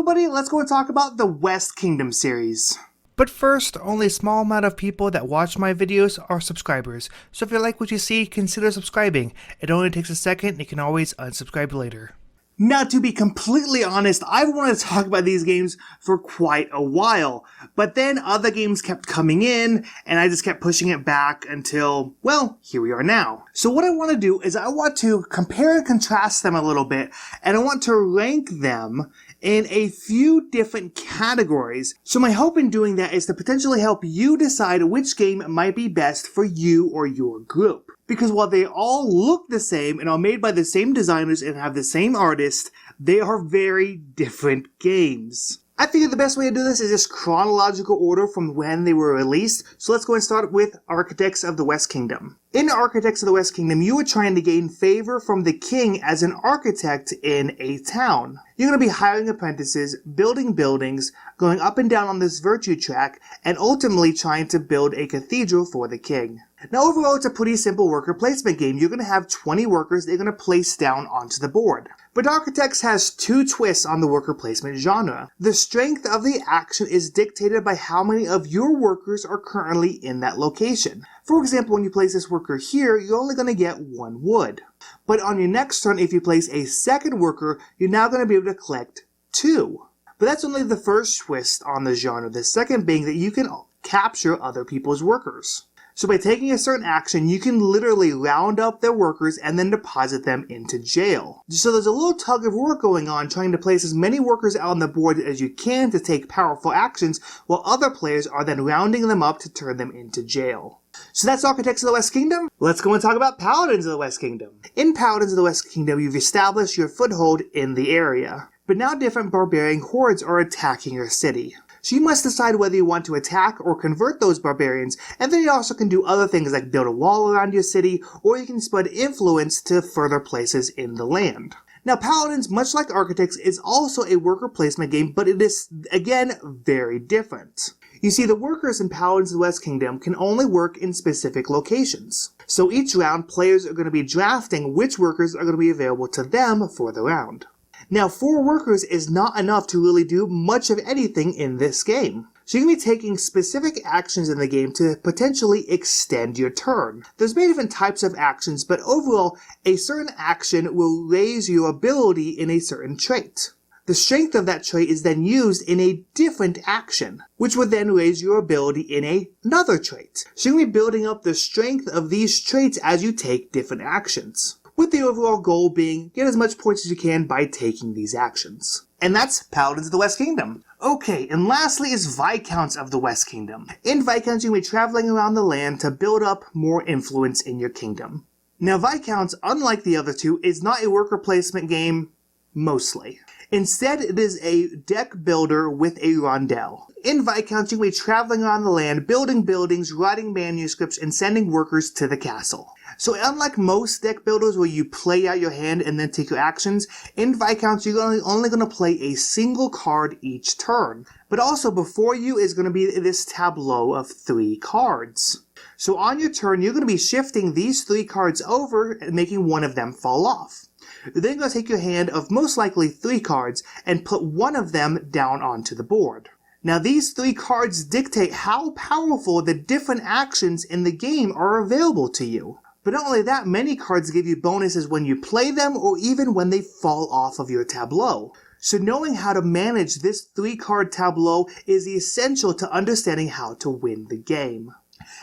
everybody, let's go and talk about the West Kingdom series. But first, only a small amount of people that watch my videos are subscribers, so if you like what you see, consider subscribing. It only takes a second and you can always unsubscribe later. Now, to be completely honest, I've wanted to talk about these games for quite a while, but then other games kept coming in, and I just kept pushing it back until, well, here we are now. So what I want to do is I want to compare and contrast them a little bit, and I want to rank them in a few different categories. So my hope in doing that is to potentially help you decide which game might be best for you or your group. Because while they all look the same and are made by the same designers and have the same artist, they are very different games. I figured the best way to do this is just chronological order from when they were released, so let's go and start with Architects of the West Kingdom. In Architects of the West Kingdom, you are trying to gain favor from the king as an architect in a town. You're going to be hiring apprentices, building buildings, going up and down on this virtue track, and ultimately trying to build a cathedral for the king. Now overall, it's a pretty simple worker placement game. You're going to have 20 workers they're going to place down onto the board. But Architects has two twists on the worker placement genre. The strength of the action is dictated by how many of your workers are currently in that location. For example, when you place this worker here, you're only going to get 1 wood. But on your next turn, if you place a second worker, you're now going to be able to collect 2. But that's only the first twist on the genre, the second being that you can capture other people's workers. So by taking a certain action, you can literally round up their workers and then deposit them into jail. So there's a little tug of war going on trying to place as many workers out on the board as you can to take powerful actions, while other players are then rounding them up to turn them into jail. So that's Architects of the West Kingdom. Let's go and talk about Paladins of the West Kingdom. In Paladins of the West Kingdom, you've established your foothold in the area. But now different barbarian hordes are attacking your city. So you must decide whether you want to attack or convert those barbarians, and then you also can do other things like build a wall around your city, or you can spread influence to further places in the land. Now Paladins, much like Architects, is also a worker placement game, but it is, again, very different. You see, the workers in Paladins of the West Kingdom can only work in specific locations. So each round, players are going to be drafting which workers are going to be available to them for the round. Now, 4 workers is not enough to really do much of anything in this game. So you can be taking specific actions in the game to potentially extend your turn. There's many different types of actions, but overall, a certain action will raise your ability in a certain trait. The strength of that trait is then used in a different action, which would then raise your ability in another trait. So you can be building up the strength of these traits as you take different actions, with the overall goal being get as much points as you can by taking these actions. And that's Paladins of the West Kingdom. Okay, and lastly is Viscounts of the West Kingdom. In Viscounts, you'll be traveling around the land to build up more influence in your kingdom. Now Viscounts, unlike the other two, is not a worker placement game, mostly. Instead, it is a deck builder with a rondel. In Viscounts, you'll be traveling around the land, building buildings, writing manuscripts, and sending workers to the castle. So unlike most deck builders where you play out your hand and then take your actions, in Viscounts you're only going to play a single card each turn. But also before you is going to be this tableau of 3 cards. So on your turn you're going to be shifting these 3 cards over and making one of them fall off. You're then going to take your hand of most likely 3 cards and put one of them down onto the board. Now these 3 cards dictate how powerful the different actions in the game are available to you. But not only that, many cards give you bonuses when you play them or even when they fall off of your tableau. So knowing how to manage this 3-card tableau is essential to understanding how to win the game.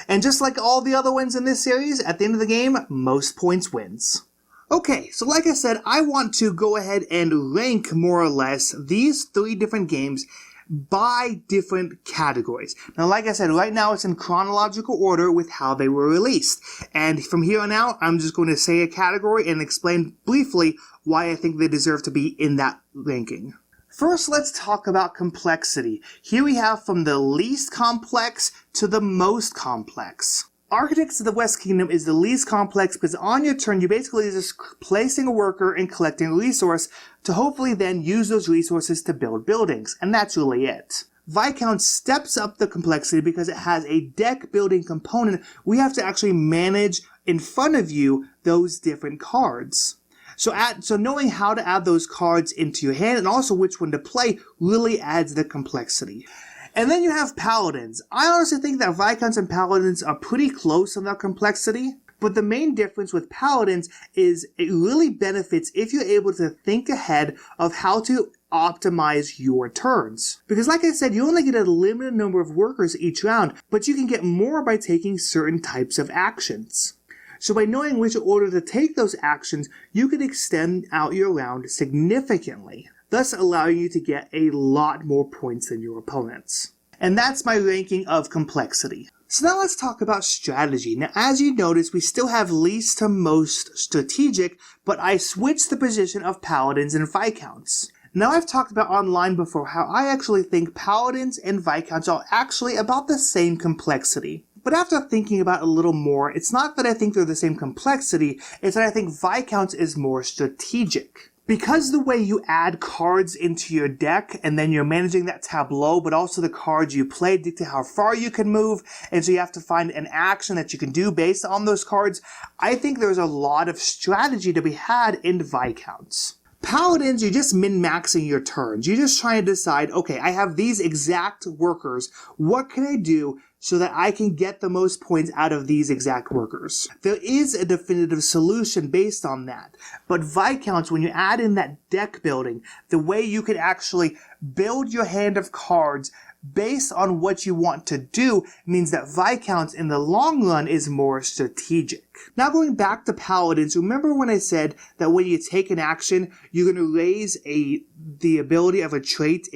And just like all the other wins in this series, at the end of the game, most points wins. Okay, so like I said, I want to go ahead and rank more or less these 3 different games by different categories. Now, like I said, right now it's in chronological order with how they were released. And from here on out, I'm just going to say a category and explain briefly why I think they deserve to be in that ranking. First, let's talk about complexity. Here we have from the least complex to the most complex. Architects of the West Kingdom is the least complex because on your turn, you're basically just placing a worker and collecting a resource to hopefully then use those resources to build buildings, and that's really it. Viscounts steps up the complexity because it has a deck building component. We have to actually manage in front of you those different cards. So knowing how to add those cards into your hand and also which one to play really adds the complexity. And then you have Paladins. I honestly think that Viscounts and Paladins are pretty close in their complexity. But the main difference with Paladins is it really benefits if you're able to think ahead of how to optimize your turns. Because like I said, you only get a limited number of workers each round, but you can get more by taking certain types of actions. So by knowing which order to take those actions, you can extend out your round significantly, thus allowing you to get a lot more points than your opponents. And that's my ranking of complexity. So now let's talk about strategy. Now, as you notice, we still have least to most strategic, but I switched the position of Paladins and Viscounts. Now, I've talked about online before how I actually think Paladins and Viscounts are actually about the same complexity. But after thinking about it a little more, it's not that I think they're the same complexity, it's that I think Viscounts is more strategic. Because the way you add cards into your deck and then you're managing that tableau, but also the cards you play dictate how far you can move, and so you have to find an action that you can do based on those cards, I think there's a lot of strategy to be had in Viscounts. Paladins, you're just min-maxing your turns. You're just trying to decide, okay, I have these exact workers. What can I do so that I can get the most points out of these exact workers? There is a definitive solution based on that. But Viscounts, when you add in that deck building, the way you can actually build your hand of cards based on what you want to do means that Viscounts in the long run is more strategic. Now going back to Paladins, remember when I said that when you take an action, you're going to raise the ability of a trait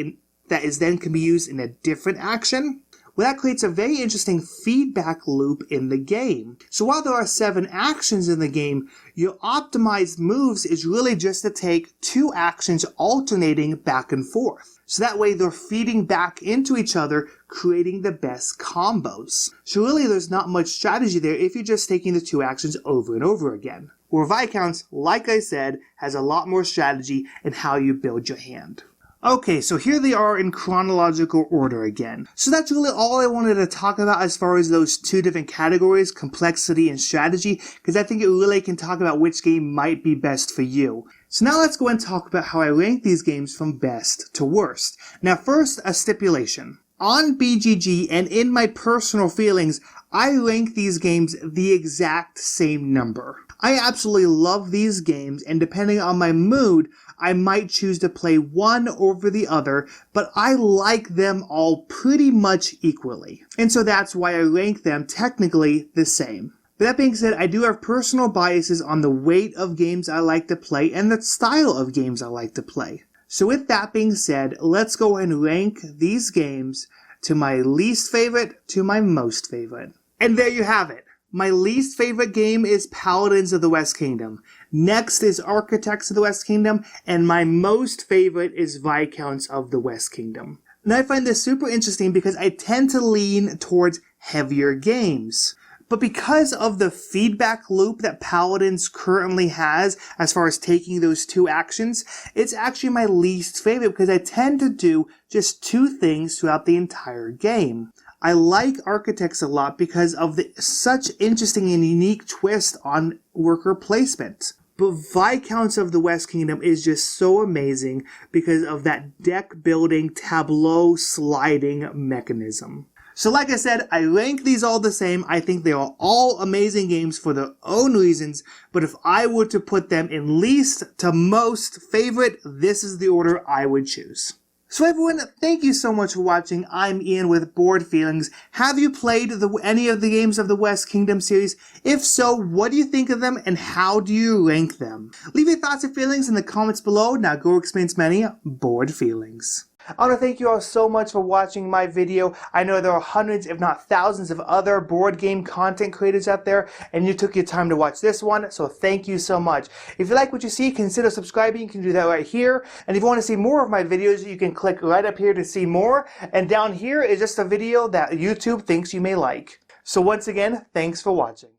that is then can be used in a different action? Well, that creates a very interesting feedback loop in the game. So while there are 7 actions in the game, your optimized moves is really just to take 2 actions alternating back and forth. So that way they're feeding back into each other, creating the best combos. So really there's not much strategy there if you're just taking the 2 actions over and over again. Where Viscounts, like I said, has a lot more strategy in how you build your hand. Okay, so here they are in chronological order again. So that's really all I wanted to talk about as far as those 2 different categories, complexity and strategy, because I think it really can talk about which game might be best for you. So now let's go and talk about how I rank these games from best to worst. Now first, a stipulation. On BGG and in my personal feelings, I rank these games the exact same number. I absolutely love these games, and depending on my mood, I might choose to play one over the other, but I like them all pretty much equally. And so that's why I rank them technically the same. But that being said, I do have personal biases on the weight of games I like to play and the style of games I like to play. So with that being said, let's go ahead and rank these games to my least favorite to my most favorite. And there you have it. My least favorite game is Paladins of the West Kingdom. Next is Architects of the West Kingdom, and my most favorite is Viscounts of the West Kingdom. Now I find this super interesting because I tend to lean towards heavier games. But because of the feedback loop that Paladins currently has as far as taking those 2 actions, it's actually my least favorite because I tend to do just 2 things throughout the entire game. I like Architects a lot because of such interesting and unique twist on worker placement. But Viscounts of the West Kingdom is just so amazing because of that deck building tableau sliding mechanism. So like I said, I rank these all the same. I think they are all amazing games for their own reasons, but if I were to put them in least to most favorite, this is the order I would choose. So everyone, thank you so much for watching. I'm Ian with Board Feelings. Have you played any of the games of the West Kingdom series? If so, what do you think of them and how do you rank them? Leave your thoughts and feelings in the comments below. Now go experience many Board Feelings. I want to thank you all so much for watching my video. I know there are hundreds, if not thousands, of other board game content creators out there, and you took your time to watch this one, so thank you so much. If you like what you see, consider subscribing. You can do that right here. And if you want to see more of my videos, you can click right up here to see more. And down here is just a video that YouTube thinks you may like. So once again, thanks for watching.